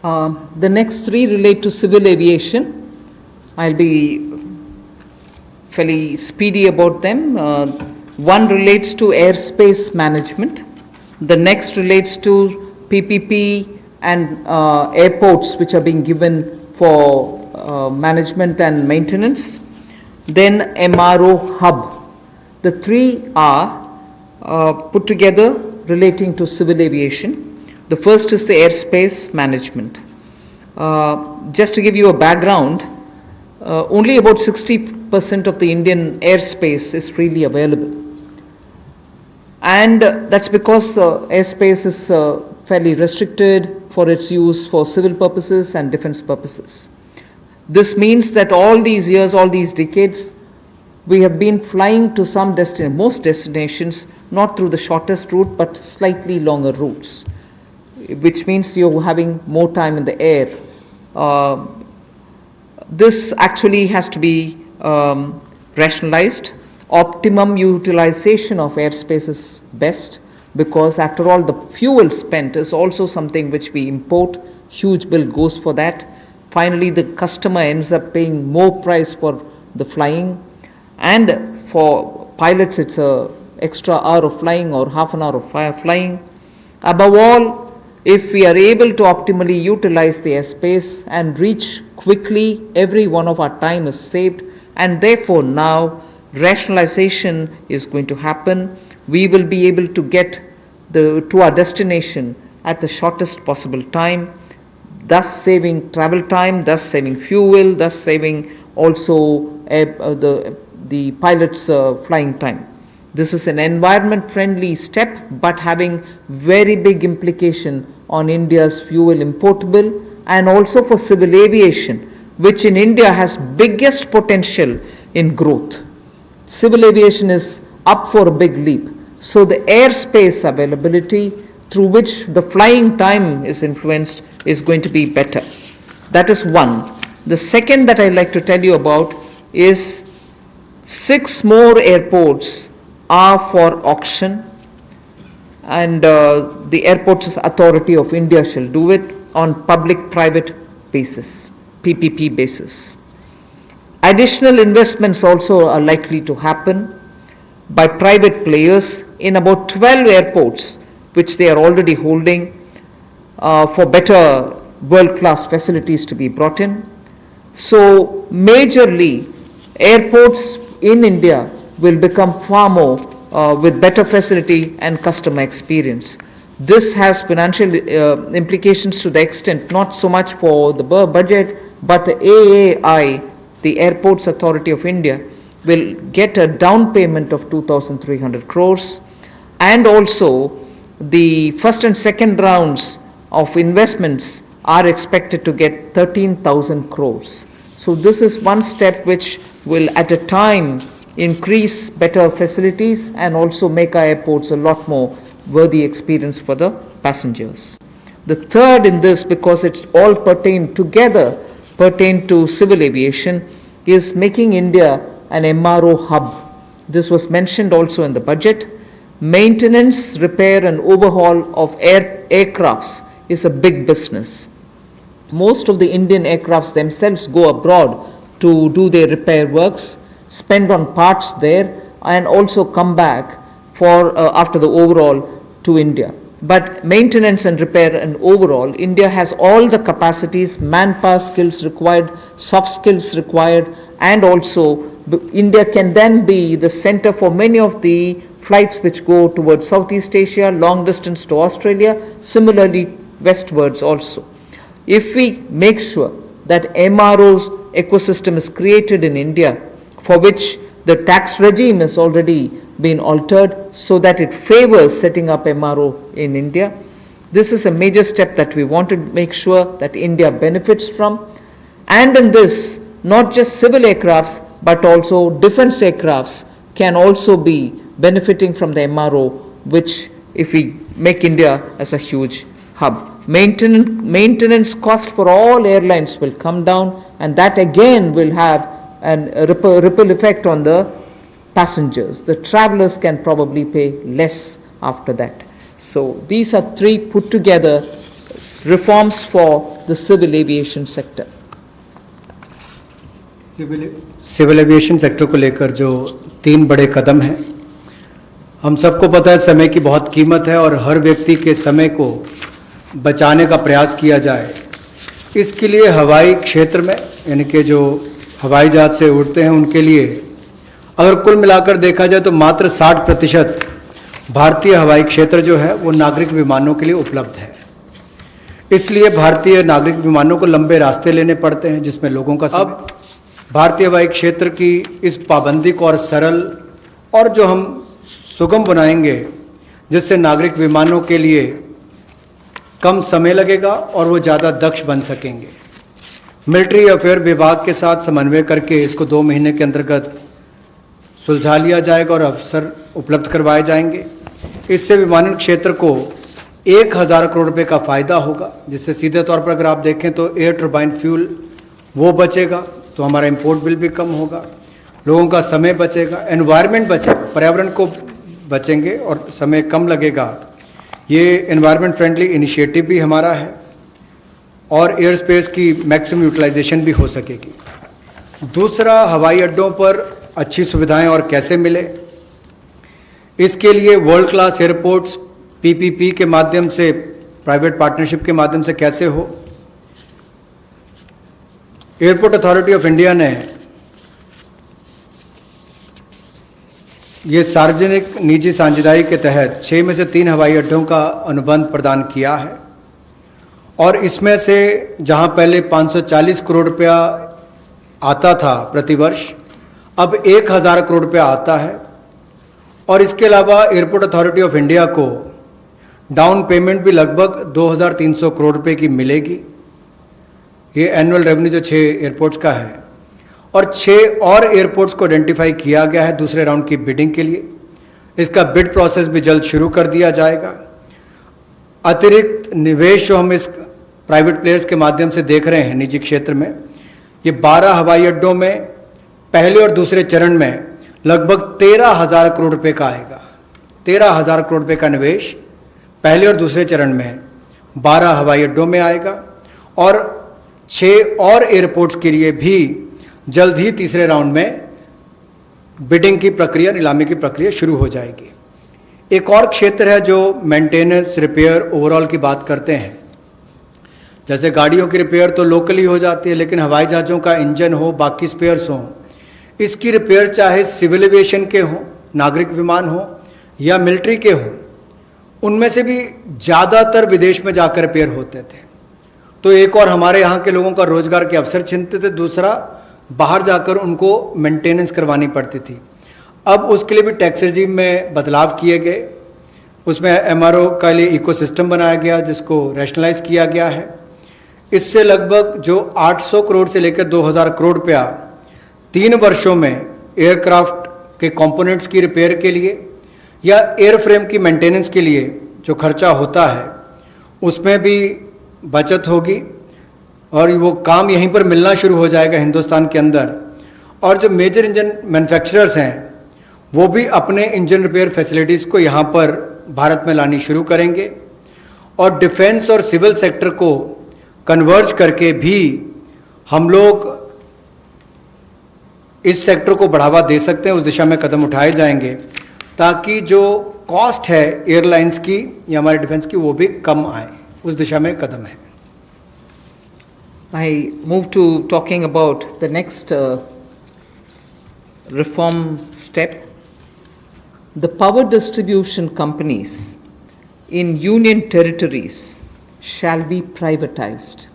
The next three relate to civil aviation. I'll be fairly speedy about them. One relates to airspace management. The next relates to PPP and airports which are being given for management and maintenance. Then MRO hub. The three are put together relating to civil aviation. The first is the airspace management. Just to give you a background, only about 60% of the Indian airspace is freely available. And that's because airspace is fairly restricted for its use for civil purposes and defense purposes. This means that all these years, all these decades, we have been flying to some most destinations, not through the shortest route, but slightly longer routes, which means you're having more time in the air. This actually has to be rationalized. Optimum utilization of airspace is best, because after all, the fuel spent is also something which we import. Huge bill goes for that. Finally, the customer ends up paying more price for the flying, and for pilots it's a extra hour of flying or half an hour of flying. Above all, if we are able to optimally utilize the airspace and reach quickly, every one of our time is saved, and therefore now rationalization is going to happen. We will be able to get to our destination at the shortest possible time, thus saving travel time, thus saving fuel, thus saving also the pilot's flying time. This is an environment friendly step, but having very big implication on India's fuel importable and also for civil aviation, which in India has biggest potential in growth. Civil aviation is up for a big leap. So the airspace availability through which the flying time is influenced is going to be better. That is one. The second that I'd like to tell you about is 6 more airports are for auction, and the Airports Authority of India shall do it on public-private basis, PPP basis. Additional investments also are likely to happen by private players in about 12 airports which they are already holding for better world-class facilities to be brought in. So majorly airports in India will become far more with better facility and customer experience. This has financial implications to the extent not so much for the budget, but the AAI, the Airports Authority of India, will get a down payment of 2,300 crores, and also the first and second rounds of investments are expected to get 13,000 crores. So this is one step which will at a time increase better facilities and also make our airports a lot more worthy experience for the passengers. The third in this, because it's all pertain to civil aviation, is making India an MRO hub. This was mentioned also in the budget. Maintenance, repair and overhaul of aircrafts is a big business. Most of the Indian aircrafts themselves go abroad to do their repair works, spend on parts there, and also come back for after the overhaul to India. But maintenance and repair and overall, India has all the capacities, manpower skills required, soft skills required, and also India can then be the center for many of the flights which go towards Southeast Asia, long distance to Australia, similarly westwards also. If we make sure that MRO's ecosystem is created in India, for which the tax regime has already been altered so that it favors setting up MRO in India, this is a major step that we want to make sure that India benefits from. And in this, not just civil aircrafts, but also defense aircrafts can also be benefiting from the MRO, which if we make India as a huge hub. Maintenance cost for all airlines will come down, and that again will have a ripple effect on the passengers. The travelers can probably pay less after that. So these are three put together reforms for the civil aviation sector. Civil aviation sector को लेकर जो 3 बड़े कदम हैं, हम सबको पता है समय की बहुत कीमत है और हर व्यक्ति के समय को बचाने का प्रयास किया जाए। इसके लिए हवाई क्षेत्र में यानी कि जो हवाई जहाज से उड़ते हैं उनके लिए अगर कुल मिलाकर देखा जाए तो मात्र 60% भारतीय हवाई क्षेत्र जो है वो नागरिक विमानों के लिए उपलब्ध है। इसलिए भारतीय नागरिक विमानों को लंबे रास्ते लेने पड़ते हैं जिसमें लोगों का अब भारतीय हवाई क्षेत्र की इस पाबंदी को और सरल और जो हम सुगम बनाएंगे जिससे नागरिक विमानों के लिए कम समय लगेगा और वो ज़्यादा दक्ष बन सकेंगे। मिलिट्री अफेयर विभाग के साथ समन्वय करके इसको 2 महीने के अंतर्गत सुलझा लिया जाएगा और अवसर उपलब्ध करवाए जाएंगे। इससे विमानन क्षेत्र को 1000 करोड़ रुपए का फायदा होगा, जिससे सीधे तौर पर अगर आप देखें तो एयर टर्बाइन फ्यूल वो बचेगा तो हमारा इंपोर्ट बिल भी कम होगा, लोगों का समय बचेगा, एनवायरनमेंट बचेगा, पर्यावरण को बचेंगे और समय कम लगेगा। ये एनवायरनमेंट फ्रेंडली इनिशिएटिव भी हमारा है और एयर स्पेस की मैक्सिमम यूटिलाइजेशन भी हो सकेगी। दूसरा, हवाई अड्डों पर अच्छी सुविधाएं और कैसे मिले, इसके लिए वर्ल्ड क्लास एयरपोर्ट्स पीपीपी के माध्यम से, प्राइवेट पार्टनरशिप के माध्यम से कैसे हो। एयरपोर्ट अथॉरिटी ऑफ इंडिया ने ये सार्वजनिक निजी साझेदारी के तहत 6 में से 3 हवाई अड्डों का अनुबंध प्रदान किया है और इसमें से जहां पहले 540 करोड़ रुपया आता था प्रतिवर्ष, अब 1000 करोड़ रुपया आता है। और इसके अलावा एयरपोर्ट अथॉरिटी ऑफ इंडिया को डाउन पेमेंट भी लगभग 2300 करोड़ रुपए की मिलेगी। ये एनुअल रेवेन्यू जो 6 एयरपोर्ट्स का है और 6 और एयरपोर्ट्स को आइडेंटिफाई किया गया है दूसरे राउंड की बिडिंग के लिए। इसका बिड प्रोसेस भी जल्द शुरू कर दिया जाएगा। अतिरिक्त निवेश जो हम इस प्राइवेट प्लेयर्स के माध्यम से देख रहे हैं निजी क्षेत्र में, ये 12 हवाई अड्डों में पहले और दूसरे चरण में लगभग 13,000 करोड़ रुपए का आएगा। 13,000 करोड़ रुपए का निवेश पहले और दूसरे चरण में 12 हवाई अड्डों में आएगा और 6 और एयरपोर्ट्स के लिए भी जल्द ही तीसरे राउंड में बिडिंग की प्रक्रिया, नीलामी की प्रक्रिया शुरू हो जाएगी। एक और क्षेत्र है जो मेंटेनेंस, रिपेयर, ओवरऑल की बात करते हैं। जैसे गाड़ियों की रिपेयर तो लोकली हो जाती है, लेकिन हवाई जहाज़ों का इंजन हो, बाकी स्पेयर्स हों, इसकी रिपेयर चाहे सिविल एविएशन के हों, नागरिक विमान हो या मिलिट्री के हों, उनमें से भी ज़्यादातर विदेश में जाकर रिपेयर होते थे। तो एक और हमारे यहाँ के लोगों का रोजगार के अवसर छिनते थे, दूसरा बाहर जाकर उनको मेंटेनेंस करवानी पड़ती थी। अब उसके लिए भी टैक्स रेजिम में बदलाव किए गए, उसमें एमआरओ का लिए इकोसिस्टम बनाया गया जिसको रैशनलाइज किया गया है। इससे लगभग जो 800 करोड़ से लेकर 2000 करोड़ रुपया 3 वर्षों में एयरक्राफ्ट के कंपोनेंट्स की रिपेयर के लिए या एयरफ्रेम की मेंटेनेंस के लिए जो खर्चा होता है उसमें भी बचत होगी और वो काम यहीं पर मिलना शुरू हो जाएगा हिंदुस्तान के अंदर। और जो मेजर इंजन मैन्युफैक्चरर्स हैं वो भी अपने इंजन रिपेयर फैसिलिटीज़ को यहाँ पर भारत में लानी शुरू करेंगे और डिफेंस और सिविल सेक्टर को कन्वर्ज करके भी हम लोग इस सेक्टर को बढ़ावा दे सकते हैं। उस दिशा में कदम उठाए जाएंगे ताकि जो कॉस्ट है एयरलाइंस की या हमारे डिफेंस की वो भी कम आए, उस दिशा में कदम है। I move to talking about the next reform step. The power distribution companies in union territories shall be privatized.